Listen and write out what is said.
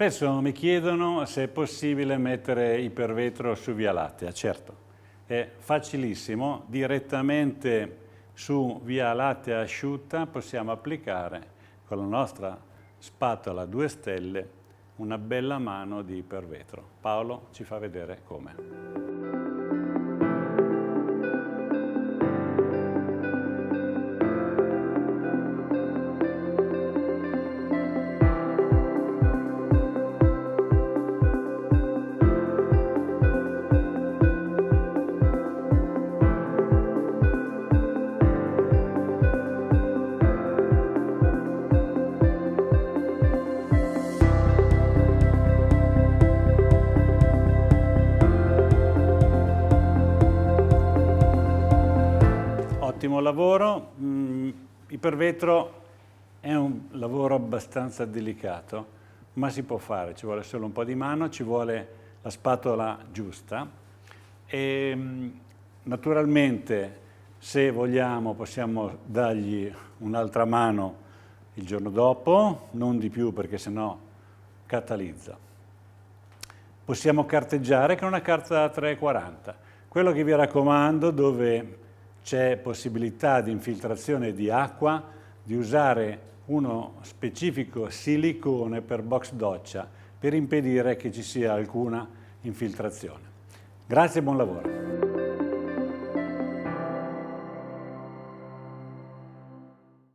Spesso mi chiedono se è possibile mettere ipervetro su Via Lattea. Certo, è facilissimo, direttamente su Via Lattea asciutta possiamo applicare con la nostra spatola a 2 stelle una bella mano di ipervetro. Paolo ci fa vedere come. Ottimo lavoro. Ipervetro è un lavoro abbastanza delicato, ma si può fare, ci vuole solo un po' di mano, ci vuole la spatola giusta e naturalmente se vogliamo possiamo dargli un'altra mano il giorno dopo, non di più perché sennò catalizza. Possiamo carteggiare con una carta da 3,40. Quello che vi raccomando, dove c'è possibilità di infiltrazione di acqua, di usare uno specifico silicone per box doccia per impedire che ci sia alcuna infiltrazione. Grazie e buon lavoro.